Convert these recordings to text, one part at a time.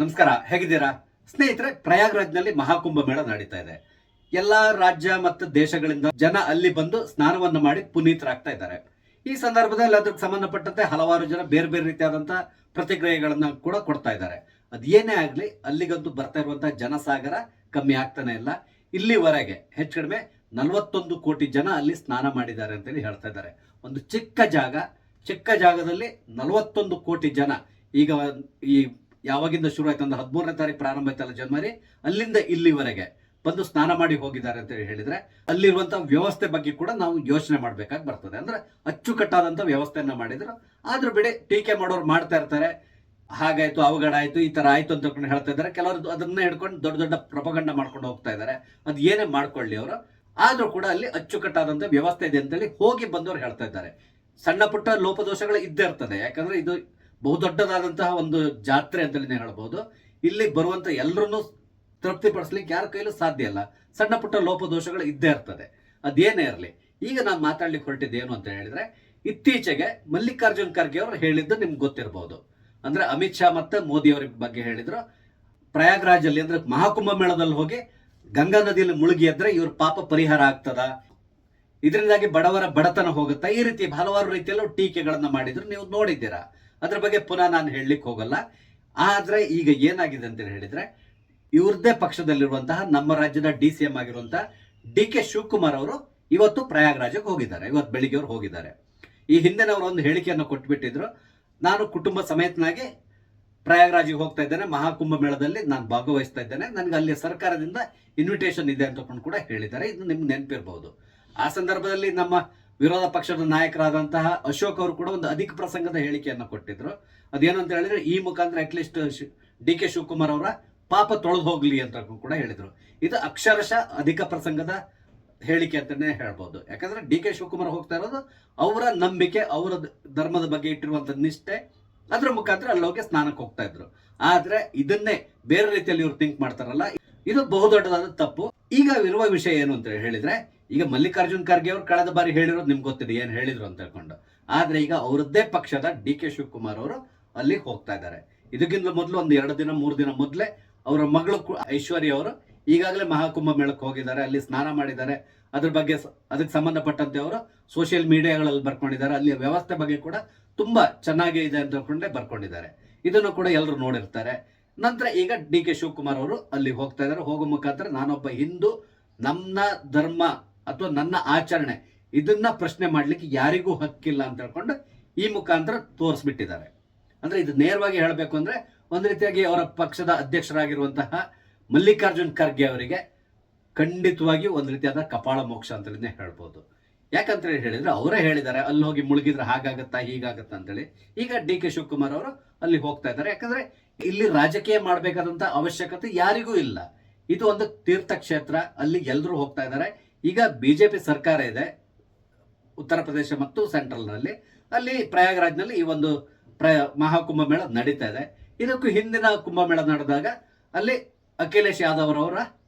ನಮಸ್ಕಾರ, ಹೇಗಿದ್ದೀರಾ ಸ್ನೇಹಿತರೆ? ಪ್ರಯಾಗ್ರಾಜ್ನಲ್ಲಿ ಮಹಾಕುಂಭ ಮೇಳ ನಡೀತಾ ಇದೆ. ಎಲ್ಲಾ ರಾಜ್ಯ ಮತ್ತು ದೇಶಗಳಿಂದ ಜನ ಅಲ್ಲಿ ಬಂದು ಸ್ನಾನವನ್ನು ಮಾಡಿ ಪುನೀತರಾಗ್ತಾ ಇದ್ದಾರೆ. ಈ ಸಂದರ್ಭದಲ್ಲಿ ಅದಕ್ಕೆ ಸಂಬಂಧಪಟ್ಟಂತೆ ಹಲವಾರು ಜನ ಬೇರೆ ಬೇರೆ ರೀತಿಯಾದಂತಹ ಪ್ರತಿಕ್ರಿಯೆಗಳನ್ನ ಕೂಡ ಕೊಡ್ತಾ ಇದ್ದಾರೆ. ಅದೇನೇ ಆಗ್ಲಿ, ಅಲ್ಲಿಗಂತೂ ಬರ್ತಾ ಇರುವಂತಹ ಜನಸಾಗರ ಕಮ್ಮಿ ಆಗ್ತಾನೆ ಇಲ್ಲ. ಇಲ್ಲಿವರೆಗೆ ಹೆಚ್ಚು ಕಡಿಮೆ 41 ಕೋಟಿ ಜನ ಅಲ್ಲಿ ಸ್ನಾನ ಮಾಡಿದ್ದಾರೆ ಅಂತೇಳಿ ಹೇಳ್ತಾ ಇದ್ದಾರೆ. ಒಂದು ಚಿಕ್ಕ ಜಾಗದಲ್ಲಿ 41 ಕೋಟಿ ಜನ. ಈಗ ಈ ಯಾವಾಗಿಂದ ಶುರು ಆಯ್ತು ಅಂದ್ರೆ 13ನೇ ತಾರೀಕು ಪ್ರಾರಂಭ ಆಯ್ತಲ್ಲ ಜನವರಿ, ಅಲ್ಲಿಂದ ಇಲ್ಲಿವರೆಗೆ ಬಂದು ಸ್ನಾನ ಮಾಡಿ ಹೋಗಿದ್ದಾರೆ ಅಂತ ಹೇಳಿದ್ರೆ ಅಲ್ಲಿರುವಂತಹ ವ್ಯವಸ್ಥೆ ಬಗ್ಗೆ ಕೂಡ ನಾವು ಯೋಚನೆ ಮಾಡ್ಬೇಕಾಗಿ ಬರ್ತದೆ. ಅಂದ್ರೆ ಅಚ್ಚುಕಟ್ಟಾದಂತ ವ್ಯವಸ್ಥೆಯನ್ನ ಮಾಡಿದ್ರು. ಆದ್ರೂ ಬಿಡಿ, ಟೀಕೆ ಮಾಡೋರು ಮಾಡ್ತಾ ಇರ್ತಾರೆ. ಹಾಗಾಯ್ತು, ಅವಘಡ ಆಯ್ತು, ಈ ತರ ಆಯ್ತು ಅಂತ ಹೇಳ್ತಾ ಇದ್ದಾರೆ. ಕೆಲವರು ಅದನ್ನೇ ಹಿಡ್ಕೊಂಡು ದೊಡ್ಡ ದೊಡ್ಡ ಪ್ರಪಗಂಡ ಮಾಡ್ಕೊಂಡು ಹೋಗ್ತಾ ಇದ್ದಾರೆ. ಅದ್ ಏನೇ ಮಾಡ್ಕೊಳ್ಳಿ ಅವರು, ಆದ್ರೂ ಕೂಡ ಅಲ್ಲಿ ಅಚ್ಚುಕಟ್ಟಾದಂತ ವ್ಯವಸ್ಥೆ ಇದೆ ಅಂತೇಳಿ ಹೋಗಿ ಬಂದವರು ಹೇಳ್ತಾ ಇದ್ದಾರೆ. ಸಣ್ಣ ಪುಟ್ಟ ಲೋಪದೋಷಗಳು ಇದ್ದೇ ಇರ್ತದೆ, ಯಾಕಂದ್ರೆ ಇದು ಬಹುದೊಡ್ಡದಾದಂತಹ ಒಂದು ಜಾತ್ರೆ ಅಂತಲೇ ಹೇಳ್ಬೋದು. ಇಲ್ಲಿ ಬರುವಂತ ಎಲ್ಲರನ್ನು ತೃಪ್ತಿಪಡಿಸ್ಲಿಕ್ಕೆ ಯಾರ ಕೈಲೂ ಸಾಧ್ಯ ಇಲ್ಲ. ಸಣ್ಣ ಪುಟ್ಟ ಲೋಪದೋಷಗಳು ಇದ್ದೇ ಇರ್ತದೆ. ಅದೇನೇ ಇರಲಿ, ಈಗ ನಾನು ಮಾತಾಡ್ಲಿಕ್ಕೆ ಹೊರಟಿದ್ದು ಏನು ಅಂತ ಹೇಳಿದ್ರೆ, ಇತ್ತೀಚೆಗೆ ಮಲ್ಲಿಕಾರ್ಜುನ್ ಖರ್ಗೆ ಅವರು ಹೇಳಿದ್ದು ನಿಮ್ಗೆ ಗೊತ್ತಿರಬಹುದು. ಅಂದ್ರೆ ಅಮಿತ್ ಶಾ ಮತ್ತೆ ಮೋದಿ ಅವರ ಬಗ್ಗೆ ಹೇಳಿದ್ರು. ಪ್ರಯಾಗ್ರಾಜ್ ಅಲ್ಲಿ ಅಂದ್ರೆ ಮಹಾಕುಂಭ ಮೇಳದಲ್ಲಿ ಹೋಗಿ ಗಂಗಾ ನದಿಯಲ್ಲಿ ಮುಳುಗಿ ಎದ್ರೆ ಇವ್ರ ಪಾಪ ಪರಿಹಾರ ಆಗ್ತದ, ಇದರಿಂದಾಗಿ ಬಡವರ ಬಡತನ ಹೋಗುತ್ತಾ, ಈ ರೀತಿ ಹಲವಾರು ರೀತಿಯಲ್ಲೂ ಟೀಕೆಗಳನ್ನ ಮಾಡಿದ್ರು. ನೀವು ನೋಡಿದ್ದೀರಾ. ಅದ್ರ ಬಗ್ಗೆ ಪುನಃ ನಾನು ಹೇಳಲಿಕ್ಕೆ ಹೋಗಲ್ಲ. ಆದ್ರೆ ಈಗ ಏನಾಗಿದೆ ಅಂತ ಹೇಳಿದ್ರೆ, ಇವ್ರದ್ದೇ ಪಕ್ಷದಲ್ಲಿರುವಂತಹ ನಮ್ಮ ರಾಜ್ಯದ DCM ಆಗಿರುವಂತಹ DK ಶಿವಕುಮಾರ್ ಅವರು ಇವತ್ತು ಪ್ರಯಾಗ್ರಾಜ್ಗೆ ಹೋಗಿದ್ದಾರೆ. ಇವತ್ತು ಬೆಳಿಗ್ಗೆ ಅವರು ಹೋಗಿದ್ದಾರೆ. ಈ ಹಿಂದೆನವರು ಒಂದು ಹೇಳಿಕೆಯನ್ನು ಕೊಟ್ಬಿಟ್ಟಿದ್ರು, ನಾನು ಕುಟುಂಬ ಸಮೇತನಾಗಿ ಪ್ರಯಾಗ್ರಾಜ್ಗೆ ಹೋಗ್ತಾ ಇದ್ದೇನೆ, ಮಹಾಕುಂಭ ಮೇಳದಲ್ಲಿ ನಾನು ಭಾಗವಹಿಸ್ತಾ ಇದ್ದೇನೆ, ನನಗೆ ಅಲ್ಲಿ ಸರ್ಕಾರದಿಂದ ಇನ್ವಿಟೇಷನ್ ಇದೆ ಅಂತ ಕೂಡ ಹೇಳಿದ್ದಾರೆ. ಇದು ನಿಮ್ಗೆ ನೆನಪಿರಬಹುದು. ಆ ಸಂದರ್ಭದಲ್ಲಿ ನಮ್ಮ ವಿರೋಧ ಪಕ್ಷದ ನಾಯಕರಾದಂತಹ ಅಶೋಕ್ ಅವರು ಕೂಡ ಒಂದು ಅಧಿಕ ಪ್ರಸಂಗದ ಹೇಳಿಕೆಯನ್ನು ಕೊಟ್ಟಿದ್ರು. ಅದೇನಂತ ಹೇಳಿದ್ರೆ, ಈ ಮುಖಾಂತರ ಅಟ್ಲೀಸ್ಟ್ DK ಶಿವಕುಮಾರ್ ಅವರ ಪಾಪ ತೊಳೆದು ಹೋಗ್ಲಿ ಅಂತ ಕೂಡ ಹೇಳಿದ್ರು. ಇದು ಅಕ್ಷರಶಃ ಅಧಿಕ ಪ್ರಸಂಗದ ಹೇಳಿಕೆ ಅಂತಾನೆ ಹೇಳ್ಬೋದು. ಯಾಕಂದ್ರೆ DK ಶಿವಕುಮಾರ್ ಹೋಗ್ತಾ ಇರೋದು ಅವರ ನಂಬಿಕೆ, ಅವರ ಧರ್ಮದ ಬಗ್ಗೆ ಇಟ್ಟಿರುವಂತ ನಿಷ್ಠೆ, ಅದ್ರ ಮುಖಾಂತರ ಅಲ್ಲಿ ಹೋಗಿ ಸ್ನಾನಕ್ಕೆ ಹೋಗ್ತಾ ಇದ್ರು. ಆದ್ರೆ ಇದನ್ನೇ ಬೇರೆ ರೀತಿಯಲ್ಲಿ ಇವ್ರು ಥಿಂಕ್ ಮಾಡ್ತಾರಲ್ಲ, ಇದು ಬಹುದೊಡ್ಡದಾದ ತಪ್ಪು. ಈಗ ಇರುವ ವಿಷಯ ಏನು ಅಂತ ಹೇಳಿದ್ರೆ, ಈಗ ಮಲ್ಲಿಕಾರ್ಜುನ್ ಖರ್ಗೆ ಅವರು ಕಳೆದ ಬಾರಿ ಹೇಳಿರೋದು ನಿಮ್ಗೆ ಗೊತ್ತಿದೆ, ಏನ್ ಹೇಳಿದ್ರು ಅಂತ ಹೇಳ್ಕೊಂಡು. ಆದ್ರೆ ಈಗ ಅವರದ್ದೇ ಪಕ್ಷದ DK ಶಿವಕುಮಾರ್ ಅವರು ಅಲ್ಲಿ ಹೋಗ್ತಾ ಇದ್ದಾರೆ. ಇದಕ್ಕಿಂತ ಮೊದಲು ಒಂದು 2 ದಿನ 3 ದಿನ ಮೊದಲೇ ಅವರ ಮಗಳು ಐಶ್ವರ್ಯ ಅವರು ಈಗಾಗಲೇ ಮಹಾಕುಂಭ ಮೇಳಕ್ಕೆ ಹೋಗಿದ್ದಾರೆ, ಅಲ್ಲಿ ಸ್ನಾನ ಮಾಡಿದ್ದಾರೆ. ಅದ್ರ ಬಗ್ಗೆ ಅದಕ್ಕೆ ಸಂಬಂಧಪಟ್ಟಂತೆ ಅವರು ಸೋಷಿಯಲ್ ಮೀಡಿಯಾಗಳಲ್ಲಿ ಬರ್ಕೊಂಡಿದ್ದಾರೆ. ಅಲ್ಲಿಯ ವ್ಯವಸ್ಥೆ ಬಗ್ಗೆ ಕೂಡ ತುಂಬಾ ಚೆನ್ನಾಗಿ ಇದೆ ಅಂತ ಬರ್ಕೊಂಡಿದ್ದಾರೆ. ಇದನ್ನು ಕೂಡ ಎಲ್ಲರೂ ನೋಡಿರ್ತಾರೆ. ನಂತರ ಈಗ DK ಶಿವಕುಮಾರ್ ಅವರು ಅಲ್ಲಿ ಹೋಗ್ತಾ ಇದ್ದಾರೆ. ಹೋಗೋ ಮುಖಾಂತರ ನಾನೊಬ್ಬ ಹಿಂದೂ, ನನ್ನ ಧರ್ಮ ಅಥವಾ ನನ್ನ ಆಚರಣೆ ಇದನ್ನ ಪ್ರಶ್ನೆ ಮಾಡ್ಲಿಕ್ಕೆ ಯಾರಿಗೂ ಹಕ್ಕಿಲ್ಲ ಅಂತ ಹೇಳ್ಕೊಂಡು ಈ ಮುಖಾಂತರ ತೋರಿಸ್ಬಿಟ್ಟಿದ್ದಾರೆ. ಅಂದ್ರೆ ಇದು ನೇರವಾಗಿ ಹೇಳಬೇಕು ಅಂದ್ರೆ, ಒಂದ್ ರೀತಿಯಾಗಿ ಅವರ ಪಕ್ಷದ ಅಧ್ಯಕ್ಷರಾಗಿರುವಂತಹ ಮಲ್ಲಿಕಾರ್ಜುನ್ ಖರ್ಗೆ ಅವರಿಗೆ ಖಂಡಿತವಾಗಿ ಒಂದ್ ರೀತಿಯಾದ ಕಪಾಳ ಮೋಕ್ಷ ಅಂತಲೇ ಹೇಳ್ಬೋದು. ಯಾಕಂತ ಹೇಳಿದ್ರೆ ಅವರೇ ಹೇಳಿದ್ದಾರೆ, ಅಲ್ಲಿ ಹೋಗಿ ಮುಳುಗಿದ್ರೆ ಹಾಗಾಗತ್ತಾ ಹೀಗಾಗತ್ತಾ ಅಂತೇಳಿ. ಈಗ DK ಶಿವಕುಮಾರ್ ಅವರು ಅಲ್ಲಿ ಹೋಗ್ತಾ ಇದ್ದಾರೆ. ಯಾಕಂದ್ರೆ ಇಲ್ಲಿ ರಾಜಕೀಯ ಮಾಡಬೇಕಾದಂತ ಅವಶ್ಯಕತೆ ಯಾರಿಗೂ ಇಲ್ಲ. ಇದು ಒಂದು ತೀರ್ಥ ಕ್ಷೇತ್ರ, ಅಲ್ಲಿ ಎಲ್ಲರೂ ಹೋಗ್ತಾ ಇದ್ದಾರೆ. ಈಗ BJP ಸರ್ಕಾರ ಇದೆ ಉತ್ತರ ಪ್ರದೇಶ ಮತ್ತು ಸೆಂಟ್ರಲ್ ನಲ್ಲಿ. ಅಲ್ಲಿ ಪ್ರಯಾಗ್ರಾಜ್ನಲ್ಲಿ ಈ ಒಂದು ಮಹಾಕುಂಭ ಮೇಳ ನಡೀತಾ ಇದೆ. ಇದಕ್ಕೂ ಹಿಂದಿನ ಕುಂಭಮೇಳ ನಡೆದಾಗ ಅಲ್ಲಿ ಅಖಿಲೇಶ್ ಯಾದವ್ ಅವರ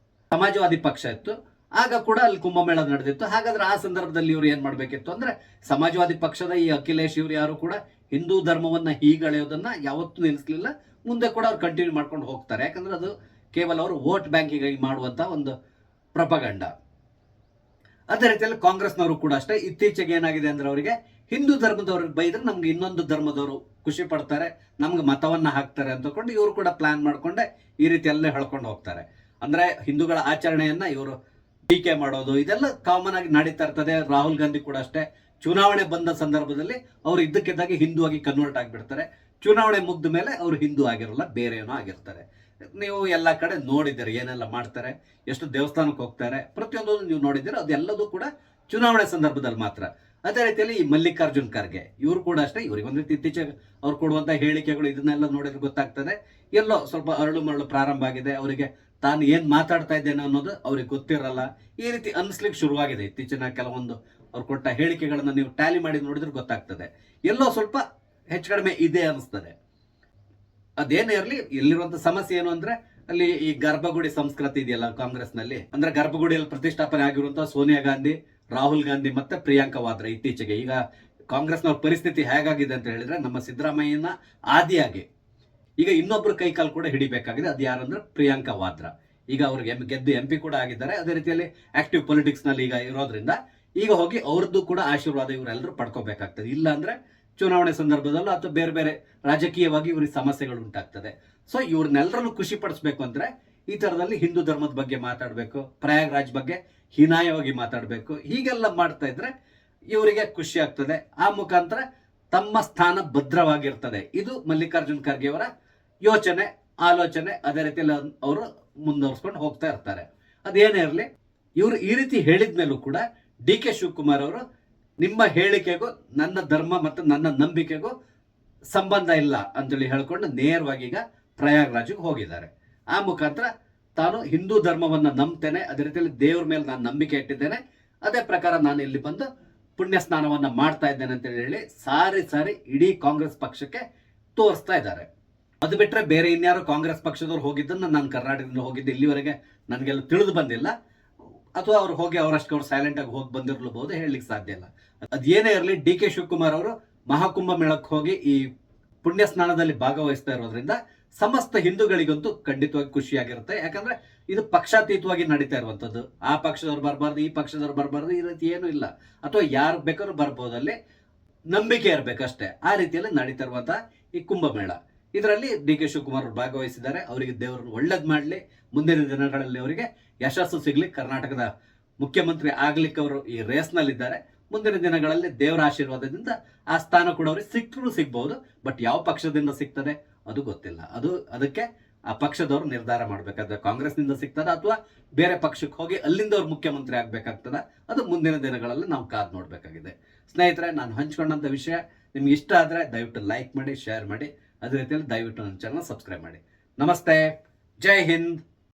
ಸಮಾಜವಾದಿ ಪಕ್ಷ ಇತ್ತು, ಆಗ ಕೂಡ ಅಲ್ಲಿ ಕುಂಭಮೇಳ ನಡೆದಿತ್ತು. ಹಾಗಾದ್ರೆ ಆ ಸಂದರ್ಭದಲ್ಲಿ ಇವರು ಏನ್ ಮಾಡ್ಬೇಕಿತ್ತು ಅಂದ್ರೆ, ಸಮಾಜವಾದಿ ಪಕ್ಷದ ಈ ಅಖಿಲೇಶ್ ಇವರು ಯಾರು ಕೂಡ ಹಿಂದೂ ಧರ್ಮವನ್ನ ಹೀಗಳೆಯೋದನ್ನ ಯಾವತ್ತೂ ನಿಲ್ಲಿಸಲಿಲ್ಲ. ಮುಂದೆ ಕೂಡ ಅವ್ರು ಕಂಟಿನ್ಯೂ ಮಾಡ್ಕೊಂಡು ಹೋಗ್ತಾರೆ. ಯಾಕಂದ್ರೆ ಅದು ಕೇವಲ ಅವರು ವೋಟ್ ಬ್ಯಾಂಕಿಗಾಗಿ ಮಾಡುವಂತ ಒಂದು ಪ್ರಪಗಂಡ. ಅದೇ ರೀತಿಯಲ್ಲಿ ಕಾಂಗ್ರೆಸ್ನವರು ಕೂಡ ಅಷ್ಟೇ. ಇತ್ತೀಚೆಗೆ ಏನಾಗಿದೆ ಅಂದ್ರೆ, ಅವರಿಗೆ ಹಿಂದೂ ಧರ್ಮದವ್ರಿಗೆ ಬೈದ್ರೆ ನಮ್ಗೆ ಇನ್ನೊಂದು ಧರ್ಮದವರು ಖುಷಿ ಪಡ್ತಾರೆ, ನಮ್ಗೆ ಮತವನ್ನ ಹಾಕ್ತಾರೆ ಅಂತಕೊಂಡು ಇವರು ಕೂಡ ಪ್ಲಾನ್ ಮಾಡ್ಕೊಂಡೆ ಈ ರೀತಿ ಎಲ್ಲ ಹೇಳ್ಕೊಂಡು ಹೋಗ್ತಾರೆ. ಅಂದ್ರೆ ಹಿಂದೂಗಳ ಆಚರಣೆಯನ್ನ ಇವರು ಟೀಕೆ ಮಾಡೋದು ಇದೆಲ್ಲ ಕಾಮನ್ ಆಗಿ ನಡೀತಾ ಇರ್ತದೆ. ರಾಹುಲ್ ಗಾಂಧಿ ಕೂಡ ಅಷ್ಟೇ, ಚುನಾವಣೆ ಬಂದ ಸಂದರ್ಭದಲ್ಲಿ ಅವರು ಇದ್ದಕ್ಕಿದ್ದಾಗಿ ಹಿಂದೂ ಆಗಿ ಕನ್ವರ್ಟ್ ಆಗಿಬಿಡ್ತಾರೆ. ಚುನಾವಣೆ ಮುಗ್ದ ಮೇಲೆ ಅವರು ಹಿಂದೂ ಆಗಿರಲ್ಲ, ಬೇರೆ ಏನೋ ಆಗಿರ್ತಾರೆ. ನೀವು ಎಲ್ಲ ಕಡೆ ನೋಡಿದ್ದೀರಿ ಏನೆಲ್ಲ ಮಾಡ್ತಾರೆ, ಎಷ್ಟು ದೇವಸ್ಥಾನಕ್ಕೆ ಹೋಗ್ತಾರೆ, ಪ್ರತಿಯೊಂದು ನೀವು ನೋಡಿದ್ದೀರಿ. ಅದೆಲ್ಲದೂ ಕೂಡ ಚುನಾವಣೆ ಸಂದರ್ಭದಲ್ಲಿ ಮಾತ್ರ. ಅದೇ ರೀತಿಯಲ್ಲಿ ಈ ಮಲ್ಲಿಕಾರ್ಜುನ್ ಖರ್ಗೆ ಇವರು ಕೂಡ ಅಷ್ಟೇ. ಇವರಿಗೆ ಒಂದು ಇತ್ತೀಚೆಗೆ ಅವ್ರು ಕೊಡುವಂತ ಹೇಳಿಕೆಗಳು ಇದನ್ನೆಲ್ಲ ನೋಡಿದ್ರೆ ಗೊತ್ತಾಗ್ತದೆ, ಎಲ್ಲೋ ಸ್ವಲ್ಪ ಅರಳು ಮರಳು ಪ್ರಾರಂಭ ಆಗಿದೆ. ಅವರಿಗೆ ತಾನು ಏನ್ ಮಾತಾಡ್ತಾ ಇದ್ದೇನೆ ಅನ್ನೋದು ಅವ್ರಿಗೆ ಗೊತ್ತಿರಲ್ಲ, ಈ ರೀತಿ ಅನ್ಸ್ಲಿಕ್ಕೆ ಶುರುವಾಗಿದೆ. ಇತ್ತೀಚಿನ ಕೆಲವೊಂದು ಅವ್ರು ಕೊಟ್ಟ ಹೇಳಿಕೆಗಳನ್ನ ನೀವು ಟ್ಯಾಲಿ ಮಾಡಿ ನೋಡಿದ್ರೆ ಗೊತ್ತಾಗ್ತದೆ, ಎಲ್ಲೋ ಸ್ವಲ್ಪ ಹೆಚ್ಚು ಕಡಿಮೆ ಇದೆ ಅನಿಸ್ತದೆ. ಅದೇನೇ ಇರಲಿ, ಇಲ್ಲಿರುವಂತ ಸಮಸ್ಯೆ ಏನು ಅಂದ್ರೆ, ಅಲ್ಲಿ ಈ ಗರ್ಭಗುಡಿ ಸಂಸ್ಕೃತಿ ಇದೆಯಲ್ಲ ಕಾಂಗ್ರೆಸ್ನಲ್ಲಿ, ಅಂದ್ರೆ ಗರ್ಭಗುಡಿಯಲ್ಲಿ ಪ್ರತಿಷ್ಠಾಪನೆ ಆಗಿರುವಂತಹ ಸೋನಿಯಾ ಗಾಂಧಿ, ರಾಹುಲ್ ಗಾಂಧಿ ಮತ್ತೆ ಪ್ರಿಯಾಂಕಾ ವಾದ್ರಾ. ಇತ್ತೀಚೆಗೆ ಈಗ ಕಾಂಗ್ರೆಸ್ನ ಪರಿಸ್ಥಿತಿ ಹೇಗಾಗಿದೆ ಅಂತ ಹೇಳಿದ್ರೆ, ನಮ್ಮ ಸಿದ್ದರಾಮಯ್ಯನ ಆದಿಯಾಗಿ ಈಗ ಇನ್ನೊಬ್ರು ಕೈ ಕಾಲು ಕೂಡ ಹಿಡಿಬೇಕಾಗಿದೆ. ಅದು ಯಾರಂದ್ರೆ ಪ್ರಿಯಾಂಕಾ ವಾದ್ರಾ. ಈಗ ಅವ್ರಿಗೆ ಗೆದ್ದು MP ಕೂಡ ಆಗಿದ್ದಾರೆ. ಅದೇ ರೀತಿಯಲ್ಲಿ ಆಕ್ಟಿವ್ ಪೊಲಿಟಿಕ್ಸ್ ನಲ್ಲಿ ಈಗ ಇರೋದ್ರಿಂದ ಈಗ ಹೋಗಿ ಅವ್ರದ್ದು ಕೂಡ ಆಶೀರ್ವಾದ ಇವರೆಲ್ಲರೂ ಪಡ್ಕೋಬೇಕಾಗ್ತದೆ. ಇಲ್ಲ ಅಂದ್ರೆ ಚುನಾವಣೆ ಸಂದರ್ಭದಲ್ಲೂ ಅಥವಾ ಬೇರೆ ಬೇರೆ ರಾಜಕೀಯವಾಗಿ ಇವ್ರಿಗೆ ಸಮಸ್ಯೆಗಳು ಉಂಟಾಗ್ತದೆ. ಸೊ ಇವ್ರನ್ನೆಲ್ಲರನ್ನು ಖುಷಿ ಪಡಿಸ್ಬೇಕು ಅಂದ್ರೆ ಈ ತರದಲ್ಲಿ ಹಿಂದೂ ಧರ್ಮದ ಬಗ್ಗೆ ಮಾತಾಡಬೇಕು, ಪ್ರಯಾಗ್ರಾಜ್ ಬಗ್ಗೆ ಹೀನಾಯವಾಗಿ ಮಾತಾಡಬೇಕು. ಹೀಗೆಲ್ಲ ಮಾಡ್ತಾ ಇದ್ರೆ ಇವರಿಗೆ ಖುಷಿ ಆಗ್ತದೆ. ಆ ಮುಖಾಂತರ ತಮ್ಮ ಸ್ಥಾನ ಭದ್ರವಾಗಿರ್ತದೆ. ಇದು ಮಲ್ಲಿಕಾರ್ಜುನ್ ಖರ್ಗೆ ಅವರ ಯೋಚನೆ, ಆಲೋಚನೆ. ಅದೇ ರೀತಿಯಲ್ಲಿ ಅವರು ಮುಂದುವರ್ಸ್ಕೊಂಡು ಹೋಗ್ತಾ ಇರ್ತಾರೆ. ಅದೇನೇ ಇರಲಿ, ಇವರು ಈ ರೀತಿ ಹೇಳಿದ್ಮೇಲೂ ಕೂಡ DK ಶಿವಕುಮಾರ್ ಅವರು ನಿಮ್ಮ ಹೇಳಿಕೆಗೂ ನನ್ನ ಧರ್ಮ ಮತ್ತು ನನ್ನ ನಂಬಿಕೆಗೂ ಸಂಬಂಧ ಇಲ್ಲ ಅಂತೇಳಿ ಹೇಳ್ಕೊಂಡು ನೇರವಾಗಿ ಈಗ ಪ್ರಯಾಗ್ರಾಜ್ಗೆ ಹೋಗಿದ್ದಾರೆ. ಆ ಮುಖಾಂತರ ತಾನು ಹಿಂದೂ ಧರ್ಮವನ್ನ ನಂಬ್ತೇನೆ, ಅದೇ ರೀತಿಯಲ್ಲಿ ದೇವ್ರ ಮೇಲೆ ನಾನು ನಂಬಿಕೆ ಇಟ್ಟಿದ್ದೇನೆ, ಅದೇ ಪ್ರಕಾರ ನಾನು ಇಲ್ಲಿ ಬಂದು ಪುಣ್ಯ ಸ್ನಾನವನ್ನ ಮಾಡ್ತಾ ಇದ್ದೇನೆ ಅಂತ ಹೇಳಿ ಸಾರಿ ಇಡೀ ಕಾಂಗ್ರೆಸ್ ಪಕ್ಷಕ್ಕೆ ತೋರಿಸ್ತಾ ಇದ್ದಾರೆ. ಅದು ಬಿಟ್ರೆ ಬೇರೆ ಇನ್ಯಾರು ಕಾಂಗ್ರೆಸ್ ಪಕ್ಷದವ್ರು ಹೋಗಿದ್ದನ್ನು ನಾನು ಕರ್ನಾಟಕದಿಂದ ಹೋಗಿದ್ದು ಇಲ್ಲಿವರೆಗೆ ನನಗೆಲ್ಲ ತಿಳಿದು ಬಂದಿಲ್ಲ. ಅಥವಾ ಅವ್ರು ಹೋಗಿ ಅವರಷ್ಟು ಅವ್ರು ಸೈಲೆಂಟ್ ಆಗಿ ಹೋಗಿ ಬಂದಿರಬಹುದು, ಹೇಳಲಿಕ್ಕೆ ಸಾಧ್ಯ ಇಲ್ಲ. ಅದೇನೇ ಇರಲಿ, DK ಶಿವಕುಮಾರ್ ಅವರು ಮಹಾಕುಂಭ ಮೇಳಕ್ಕೆ ಹೋಗಿ ಈ ಪುಣ್ಯ ಸ್ನಾನದಲ್ಲಿ ಭಾಗವಹಿಸ್ತಾ ಇರೋದ್ರಿಂದ ಸಮಸ್ತ ಹಿಂದೂಗಳಿಗಂತೂ ಖಂಡಿತವಾಗಿ ಖುಷಿಯಾಗಿರುತ್ತೆ. ಯಾಕಂದ್ರೆ ಇದು ಪಕ್ಷಾತೀತವಾಗಿ ನಡೀತಾ ಇರುವಂತದ್ದು. ಆ ಪಕ್ಷದವ್ರು ಬರಬಾರ್ದು, ಈ ಪಕ್ಷದವ್ರು ಬರಬಾರ್ದು, ಈ ರೀತಿ ಏನೂ ಇಲ್ಲ. ಅಥವಾ ಯಾರು ಬೇಕಾದ್ರೂ ಬರ್ಬೋದು, ಅಲ್ಲಿ ನಂಬಿಕೆ ಇರಬೇಕಷ್ಟೇ. ಆ ರೀತಿಯಲ್ಲಿ ನಡೀತಾ ಇರುವಂತಹ ಈ ಕುಂಭಮೇಳ, ಇದರಲ್ಲಿ DK ಶಿವಕುಮಾರ್ ಅವರು ಭಾಗವಹಿಸಿದ್ದಾರೆ. ಅವರಿಗೆ ದೇವರು ಒಳ್ಳೇದ್ ಮಾಡಲಿ, ಮುಂದಿನ ದಿನಗಳಲ್ಲಿ ಅವರಿಗೆ ಯಶಸ್ಸು ಸಿಗ್ಲಿ, ಕರ್ನಾಟಕದ ಮುಖ್ಯಮಂತ್ರಿ ಆಗ್ಲಿಕ್ಕೆ ಅವರು ಈ ರೇಸ್ನಲ್ಲಿದ್ದಾರೆ. ಮುಂದಿನ ದಿನಗಳಲ್ಲಿ ದೇವರ ಆಶೀರ್ವಾದದಿಂದ ಆ ಸ್ಥಾನ ಕೂಡ ಅವ್ರಿಗೆ ಸಿಗ್ಬಹುದು. ಬಟ್ ಯಾವ ಪಕ್ಷದಿಂದ ಸಿಗ್ತದೆ ಅದು ಗೊತ್ತಿಲ್ಲ. ಅದಕ್ಕೆ ಆ ಪಕ್ಷದವರು ನಿರ್ಧಾರ ಮಾಡ್ಬೇಕಾದ್ರೆ ಕಾಂಗ್ರೆಸ್ನಿಂದ ಸಿಗ್ತದ ಅಥವಾ ಬೇರೆ ಪಕ್ಷಕ್ಕೆ ಹೋಗಿ ಅಲ್ಲಿಂದ ಅವ್ರು ಮುಖ್ಯಮಂತ್ರಿ ಆಗ್ಬೇಕಾಗ್ತದ, ಅದು ಮುಂದಿನ ದಿನಗಳಲ್ಲಿ ನಾವು ಕಾದ್ ನೋಡ್ಬೇಕಾಗಿದೆ. ಸ್ನೇಹಿತರೆ, ನಾನು ಹಂಚ್ಕೊಂಡಂತ ವಿಷಯ ನಿಮ್ಗೆ ಇಷ್ಟ ಆದ್ರೆ ದಯವಿಟ್ಟು ಲೈಕ್ ಮಾಡಿ, ಶೇರ್ ಮಾಡಿ. ಅದೇ ರೀತಿಯಲ್ಲಿ ದಯವಿಟ್ಟು ನನ್ನ ಚಾನಲ್ ಸಬ್ಸ್ಕ್ರೈಬ್ ಮಾಡಿ. ನಮಸ್ತೆ, ಜೈ ಹಿಂದ್.